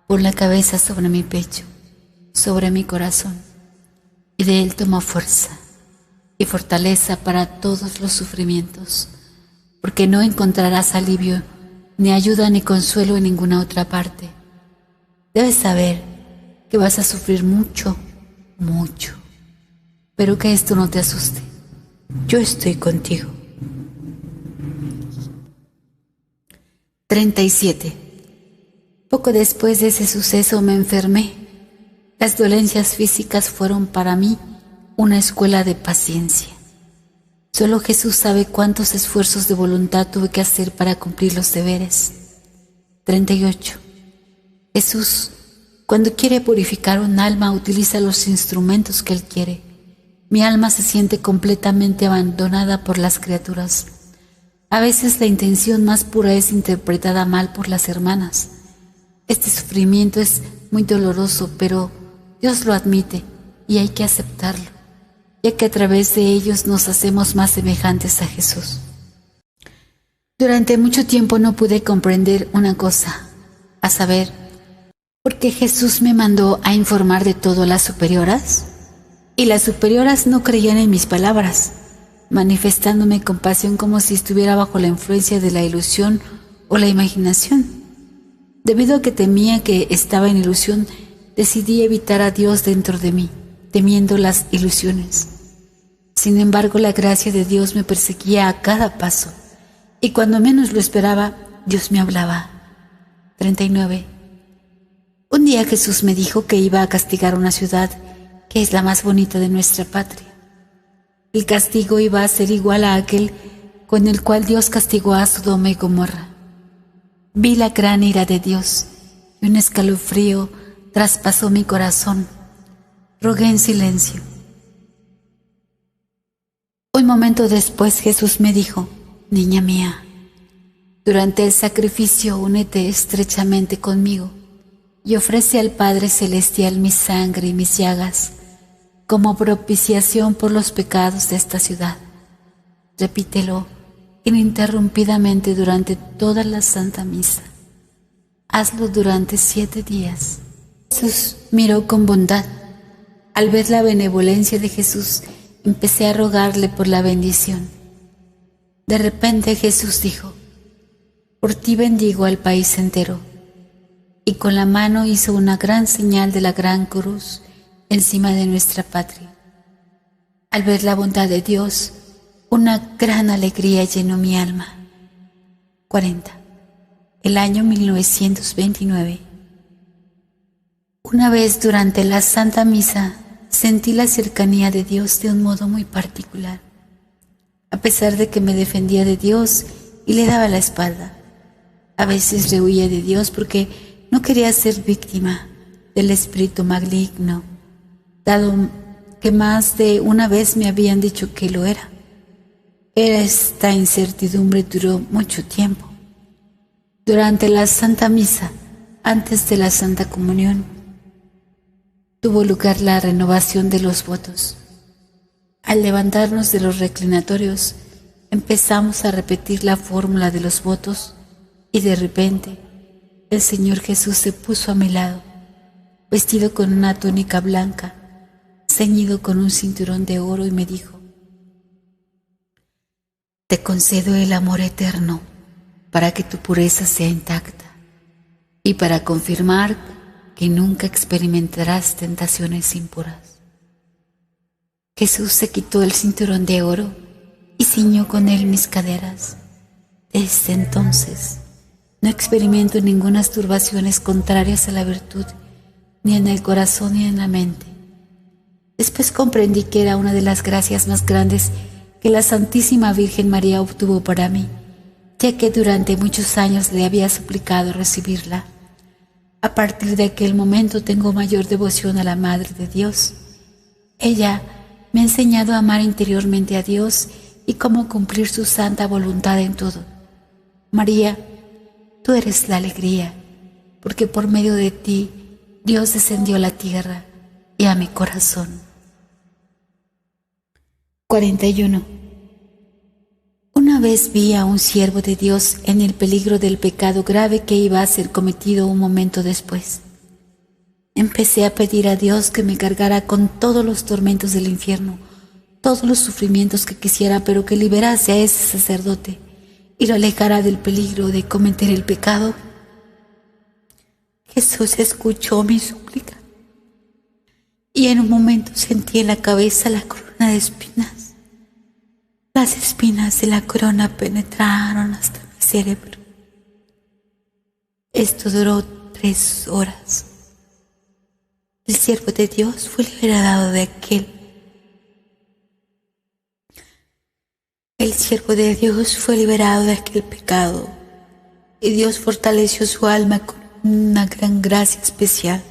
pon la cabeza sobre mi pecho, sobre mi corazón, y de él toma fuerza y fortaleza para todos los sufrimientos, porque no encontrarás alivio, ni ayuda ni consuelo en ninguna otra parte. Debes saber que vas a sufrir mucho, mucho, pero que esto no te asuste. Yo estoy contigo. 37. Poco después de ese suceso me enfermé. Las dolencias físicas fueron para mí una escuela de paciencia. Solo Jesús sabe cuántos esfuerzos de voluntad tuve que hacer para cumplir los deberes. 38. Jesús, cuando quiere purificar un alma, utiliza los instrumentos que Él quiere. Mi alma se siente completamente abandonada por las criaturas. A veces la intención más pura es interpretada mal por las hermanas. Este sufrimiento es muy doloroso, pero Dios lo admite y hay que aceptarlo, ya que a través de ellos nos hacemos más semejantes a Jesús. Durante mucho tiempo no pude comprender una cosa, a saber, ¿por qué Jesús me mandó a informar de todo a las superioras? Y las superioras no creían en mis palabras, manifestándome compasión como si estuviera bajo la influencia de la ilusión o la imaginación. Debido a que temía que estaba en ilusión, decidí evitar a Dios dentro de mí, temiendo las ilusiones. Sin embargo, la gracia de Dios me perseguía a cada paso, y cuando menos lo esperaba, Dios me hablaba. 39. Un día Jesús me dijo que iba a castigar una ciudad que es la más bonita de nuestra patria. El castigo iba a ser igual a aquel con el cual Dios castigó a Sodoma y Gomorra. Vi la gran ira de Dios y un escalofrío traspasó mi corazón. Rogué en silencio. Un momento después Jesús me dijo: niña mía, durante el sacrificio únete estrechamente conmigo y ofrece al Padre Celestial mi sangre y mis llagas como propiciación por los pecados de esta ciudad. Repítelo ininterrumpidamente durante toda la Santa Misa. Hazlo durante 7 días. Jesús miró con bondad. Al ver la benevolencia de Jesús, empecé a rogarle por la bendición. De repente Jesús dijo: por ti bendigo al país entero. Y con la mano hizo una gran señal de la gran cruz encima de nuestra patria. Al ver la bondad de Dios, una gran alegría llenó mi alma. 40. El año 1929. Una vez durante la Santa Misa sentí la cercanía de Dios de un modo muy particular. A pesar de que me defendía de Dios y le daba la espalda, a veces rehuía de Dios porque no quería ser víctima del espíritu maligno, dado que más de una vez me habían dicho que lo era. Esta incertidumbre duró mucho tiempo. Durante la Santa Misa, antes de la Santa Comunión, tuvo lugar la renovación de los votos. Al levantarnos de los reclinatorios, empezamos a repetir la fórmula de los votos y de repente el Señor Jesús se puso a mi lado, vestido con una túnica blanca, ceñido con un cinturón de oro, y me dijo: te concedo el amor eterno para que tu pureza sea intacta y para confirmar que nunca experimentarás tentaciones impuras. Jesús se quitó el cinturón de oro y ciñó con él mis caderas. Desde entonces no experimento ninguna turbaciones contrarias a la virtud, ni en el corazón ni en la mente. Después comprendí que era una de las gracias más grandes que la Santísima Virgen María obtuvo para mí, ya que durante muchos años le había suplicado recibirla. A partir de aquel momento tengo mayor devoción a la Madre de Dios. Ella me ha enseñado a amar interiormente a Dios y cómo cumplir su santa voluntad en todo. María, tú eres la alegría, porque por medio de ti Dios descendió a la tierra y a mi corazón. 41. Una vez vi a un siervo de Dios en el peligro del pecado grave que iba a ser cometido un momento después. Empecé a pedir a Dios que me cargara con todos los tormentos del infierno, todos los sufrimientos que quisiera, pero que liberase a ese sacerdote y lo alejara del peligro de cometer el pecado. Jesús escuchó mi súplica y en un momento sentí en la cabeza la corona de espinas. Las espinas de la corona penetraron hasta mi cerebro. Esto duró 3 horas. El siervo de Dios fue liberado de aquel. El siervo de Dios fue liberado de aquel pecado y Dios fortaleció su alma con una gran gracia especial.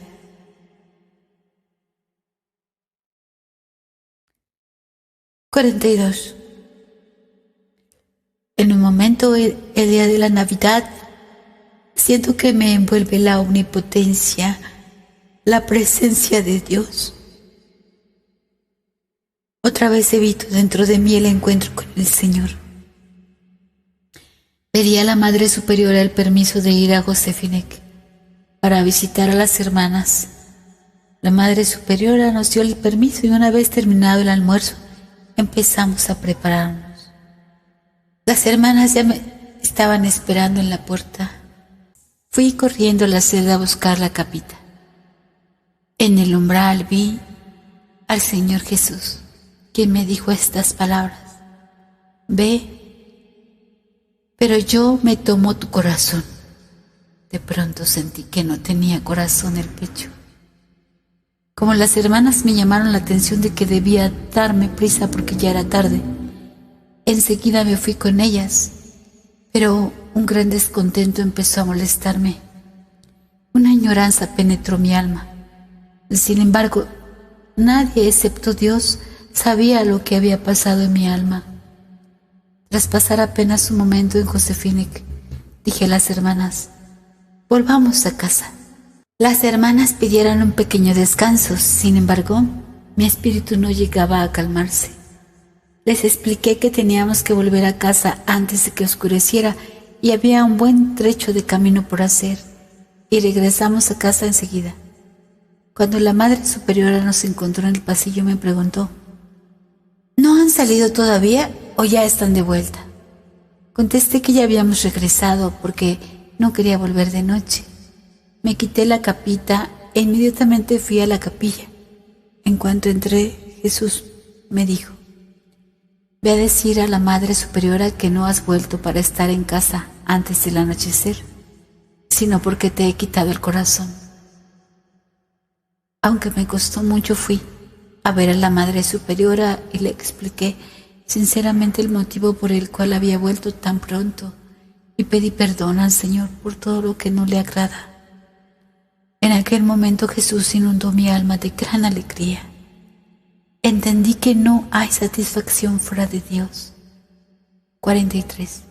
(42) En un momento, el día de la Navidad, siento que me envuelve la omnipotencia, la presencia de Dios. Otra vez evito dentro de mí el encuentro con el Señor. Pedí a la Madre Superiora el permiso de ir a Josefinec para visitar a las hermanas. La Madre Superiora nos dio el permiso y una vez terminado el almuerzo, empezamos a prepararnos. Las hermanas ya me estaban esperando en la puerta. Fui corriendo a la celda a buscar la capita. En el umbral vi al Señor Jesús, quien me dijo estas palabras: ve, pero yo me tomo tu corazón. De pronto sentí que no tenía corazón el pecho. Como las hermanas me llamaron la atención de que debía darme prisa porque ya era tarde, enseguida me fui con ellas, pero un gran descontento empezó a molestarme. Una añoranza penetró mi alma. Sin embargo, nadie excepto Dios sabía lo que había pasado en mi alma. Tras pasar apenas un momento en Josefinec, dije a las hermanas: volvamos a casa. Las hermanas pidieron un pequeño descanso, sin embargo, mi espíritu no llegaba a calmarse. Les expliqué que teníamos que volver a casa antes de que oscureciera y había un buen trecho de camino por hacer, y regresamos a casa enseguida. Cuando la Madre Superiora nos encontró en el pasillo, me preguntó: ¿no han salido todavía o ya están de vuelta? Contesté que ya habíamos regresado porque no quería volver de noche. Me quité la capita e inmediatamente fui a la capilla. En cuanto entré, Jesús me dijo: ve a decir a la Madre Superiora que no has vuelto para estar en casa antes del anochecer, sino porque te he quitado el corazón. Aunque me costó mucho, fui a ver a la Madre Superiora y le expliqué sinceramente el motivo por el cual había vuelto tan pronto y pedí perdón al Señor por todo lo que no le agrada. En aquel momento Jesús inundó mi alma de gran alegría. Entendí que no hay satisfacción fuera de Dios. 43.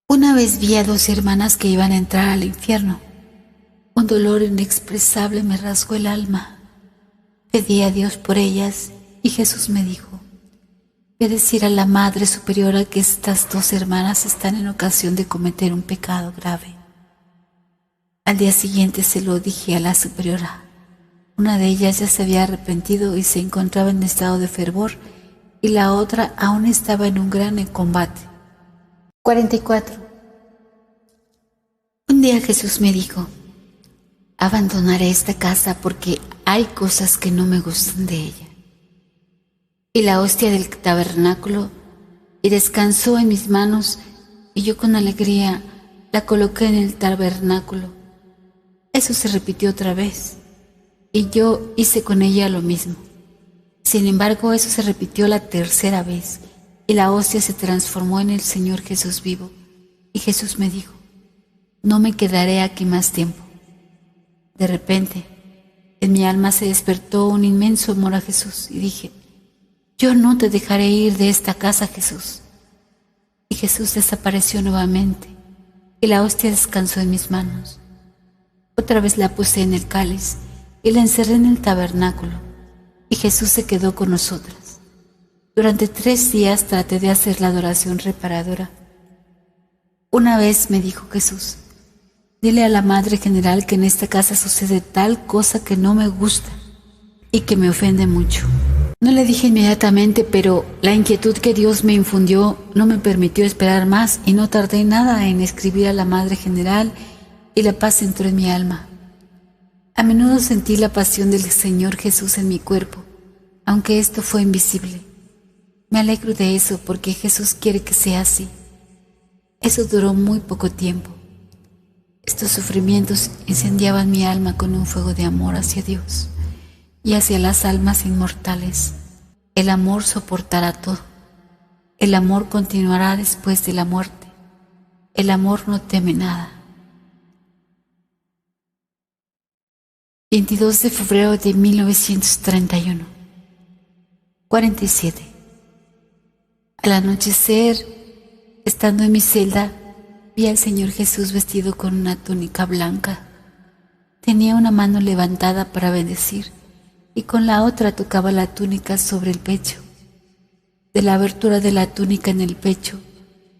Una vez vi a 2 hermanas que iban a entrar al infierno. Un dolor inexpresable me rasgó el alma. Pedí a Dios por ellas y Jesús me dijo: ve a decir a la Madre Superiora que estas 2 hermanas están en ocasión de cometer un pecado grave. Al día siguiente se lo dije a la Superiora. Una de ellas ya se había arrepentido y se encontraba en estado de fervor, y la otra aún estaba en un gran combate. 44. Un día Jesús me dijo: abandonaré esta casa porque hay cosas que no me gustan de ella. Y la hostia del tabernáculo y descansó en mis manos, y yo con alegría la coloqué en el tabernáculo. Eso se repitió otra vez, y yo hice con ella lo mismo. Sin embargo, eso se repitió la 3ª vez, y la hostia se transformó en el Señor Jesús vivo. Y Jesús me dijo: no me quedaré aquí más tiempo. De repente, En mi alma se despertó un inmenso amor a Jesús y dije: yo no te dejaré ir de esta casa, Jesús. Y Jesús desapareció nuevamente y la hostia descansó en mis manos. Otra vez la puse en el cáliz y la encerré en el tabernáculo, y Jesús se quedó con nosotras. Durante 3 días traté de hacer la adoración reparadora. Una vez me dijo Jesús: dile a la Madre General que en esta casa sucede tal cosa que no me gusta y que me ofende mucho. No le dije inmediatamente, pero la inquietud que Dios me infundió no me permitió esperar más y no tardé nada en escribir a la Madre General, y la paz entró en mi alma. A menudo sentí la pasión del Señor Jesús en mi cuerpo, aunque esto fue invisible. Me alegro de eso porque Jesús quiere que sea así. Eso duró muy poco tiempo. Estos sufrimientos incendiaban mi alma con un fuego de amor hacia Dios y hacia las almas inmortales. El amor soportará todo. El amor continuará después de la muerte. El amor no teme nada. 22 de febrero de 1931. 47. Al anochecer, estando en mi celda, vi al Señor Jesús vestido con una túnica blanca. Tenía una mano levantada para bendecir y con la otra tocaba la túnica sobre el pecho. De la abertura de la túnica en el pecho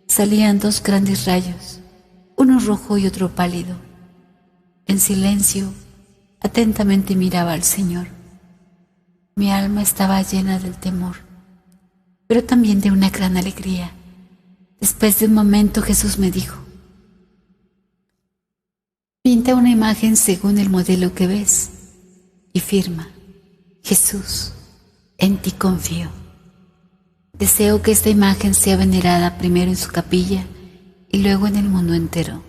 salían 2 grandes rayos, uno rojo y otro pálido. En silencio, atentamente miraba al Señor. Mi alma estaba llena del temor, pero también de una gran alegría. Después de un momento, Jesús me dijo: pinta una imagen según el modelo que ves y firma: Jesús, en ti confío. Deseo que esta imagen sea venerada primero en su capilla y luego en el mundo entero.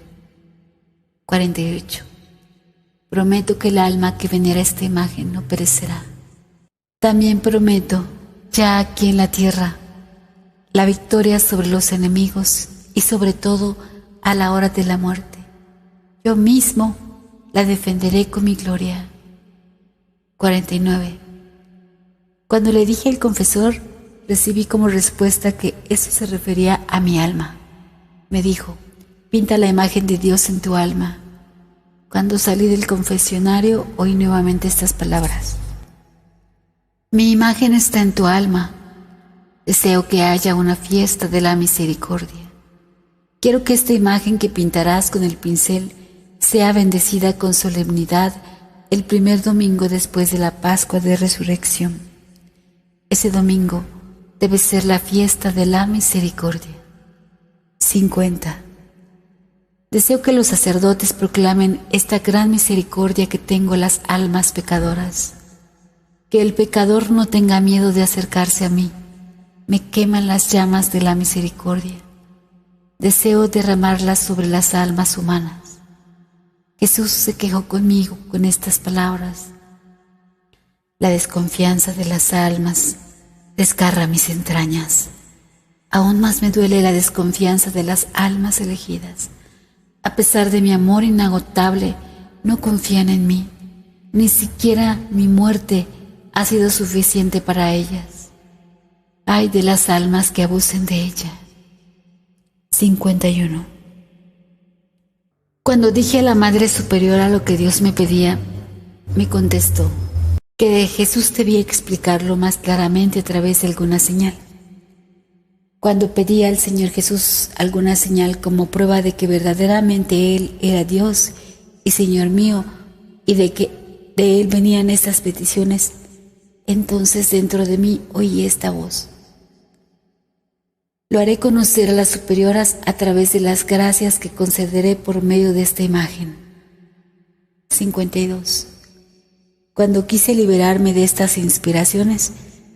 48. Prometo que el alma que venera esta imagen no perecerá. También prometo, ya aquí en la tierra, la victoria sobre los enemigos y sobre todo a la hora de la muerte. Yo mismo la defenderé con mi gloria. 49. Cuando le dije al confesor, recibí como respuesta que eso se refería a mi alma. Me dijo: pinta la imagen de Dios en tu alma. Cuando salí del confesionario, oí nuevamente estas palabras: mi imagen está en tu alma. Deseo que haya una fiesta de la misericordia. Quiero que esta imagen que pintarás con el pincel sea bendecida con solemnidad el primer domingo después de la Pascua de Resurrección. Ese domingo debe ser la fiesta de la misericordia. 50. Deseo que los sacerdotes proclamen esta gran misericordia que tengo a las almas pecadoras. Que el pecador no tenga miedo de acercarse a mí. Me queman las llamas de la misericordia. Deseo derramarlas sobre las almas humanas. Jesús se quejó conmigo con estas palabras: la desconfianza de las almas desgarra mis entrañas. Aún más me duele la desconfianza de las almas elegidas. A pesar de mi amor inagotable, no confían en mí. Ni siquiera mi muerte ha sido suficiente para ellas. Ay de las almas que abusen de ella. 51. Cuando dije a la Madre Superiora lo que Dios me pedía, me contestó que de Jesús debía explicarlo más claramente a través de alguna señal. Cuando pedí al Señor Jesús alguna señal como prueba de que verdaderamente Él era Dios y Señor mío, y de que de Él venían estas peticiones, entonces dentro de mí oí esta voz: lo haré conocer a las superioras a través de las gracias que concederé por medio de esta imagen. 52. Cuando quise liberarme de estas inspiraciones,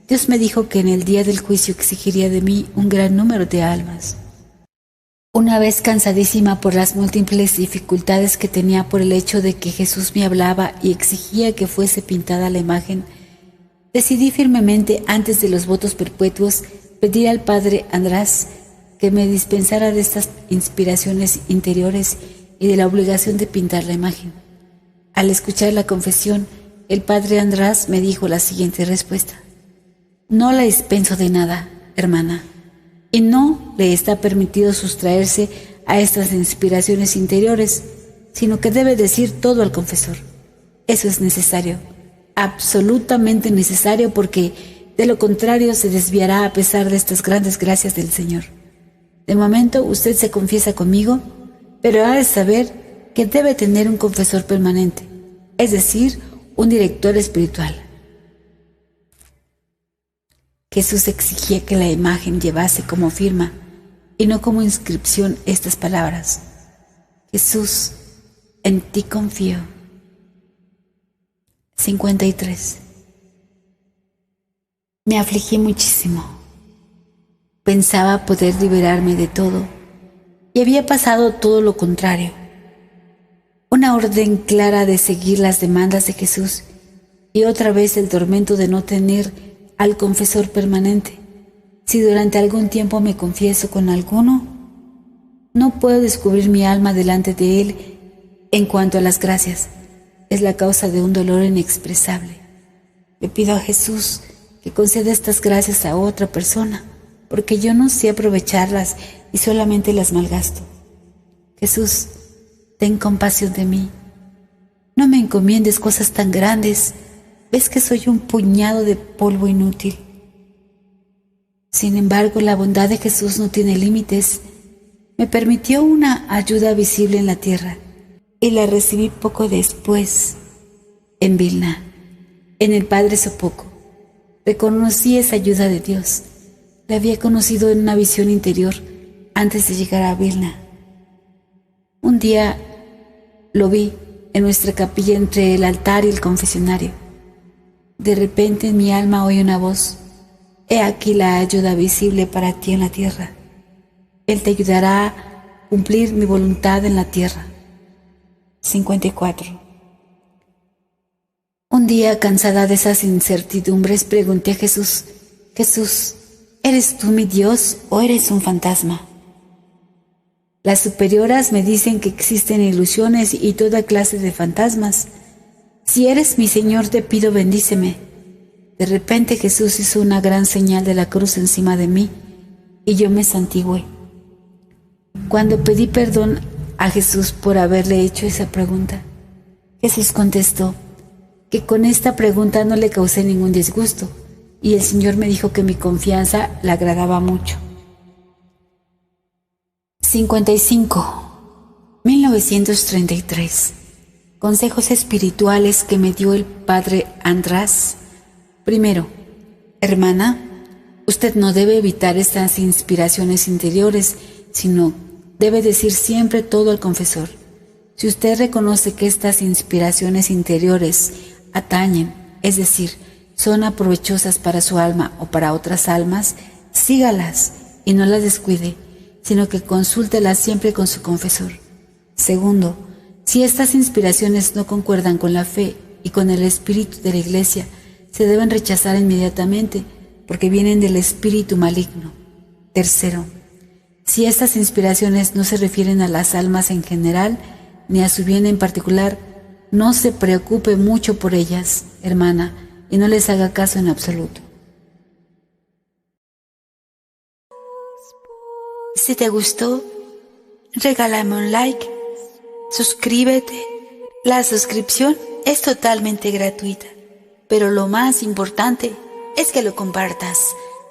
Dios me dijo que en el día del juicio exigiría de mí un gran número de almas. Una vez cansadísima por las múltiples dificultades que tenía por el hecho de que Jesús me hablaba y exigía que fuese pintada la imagen, decidí firmemente, antes de los votos perpetuos, pedir al Padre András que me dispensara de estas inspiraciones interiores y de la obligación de pintar la imagen. Al escuchar la confesión, el padre András me dijo la siguiente respuesta: no la dispenso de nada, hermana, y no le está permitido sustraerse a estas inspiraciones interiores, sino que debe decir todo al confesor. Eso es necesario, absolutamente necesario, porque de lo contrario se desviará a pesar de estas grandes gracias del Señor. De momento usted se confiesa conmigo, pero ha de saber que debe tener un confesor permanente, es decir, un director espiritual. Jesús exigía que la imagen llevase como firma y no como inscripción estas palabras: Jesús, en ti confío. 53. Me afligí muchísimo. Pensaba poder liberarme de todo, y había pasado todo lo contrario. Una orden clara de seguir las demandas de Jesús y otra vez el tormento de no tener al confesor permanente. Si durante algún tiempo me confieso con alguno, no puedo descubrir mi alma delante de él. En cuanto a las gracias, es la causa de un dolor inexpresable. Le pido a Jesús que conceda estas gracias a otra persona, porque yo no sé aprovecharlas y solamente las malgasto. Jesús, ten compasión de mí. No me encomiendes cosas tan grandes. Ves que soy un puñado de polvo inútil. Sin embargo, la bondad de Jesús no tiene límites. Me permitió una ayuda visible en la tierra y la recibí poco después en Vilna, en el Padre Sopoco. Reconocí esa ayuda de Dios. La había conocido en una visión interior antes de llegar a Vilna. Un día lo vi en nuestra capilla entre el altar y el confesionario. De repente en mi alma oí una voz: he aquí la ayuda visible para ti en la tierra. Él te ayudará a cumplir mi voluntad en la tierra. 54. Un día, cansada de esas incertidumbres, pregunté a Jesús: Jesús, ¿eres tú mi Dios o eres un fantasma? Las superioras me dicen que existen ilusiones y toda clase de fantasmas. Si eres mi Señor, te pido, bendíceme. De repente Jesús hizo una gran señal de la cruz encima de mí y yo me santigué. Cuando pedí perdón a Jesús por haberle hecho esa pregunta, Jesús contestó que con esta pregunta no le causé ningún disgusto, y el Señor me dijo que mi confianza le agradaba mucho. 55. 1933. Consejos espirituales que me dio el padre András. Primero, hermana, usted no debe evitar estas inspiraciones interiores, sino debe decir siempre todo al confesor. Si usted reconoce que estas inspiraciones interiores atañen, es decir, son aprovechosas para su alma o para otras almas, sígalas y no las descuide, sino que consúltelas siempre con su confesor. Segundo, si estas inspiraciones no concuerdan con la fe y con el espíritu de la Iglesia, se deben rechazar inmediatamente, porque vienen del espíritu maligno. Tercero, si estas inspiraciones no se refieren a las almas en general, ni a su bien en particular, no se preocupe mucho por ellas, hermana, y no les haga caso en absoluto. Si te gustó, regálame un like, suscríbete. La suscripción es totalmente gratuita, pero lo más importante es que lo compartas.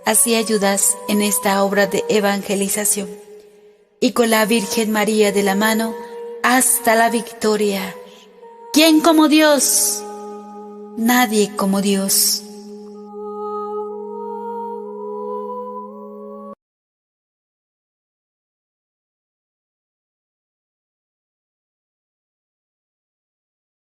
Así ayudas en esta obra de evangelización. Y con la Virgen María de la mano, hasta la victoria. ¿Quién como Dios? Nadie como Dios.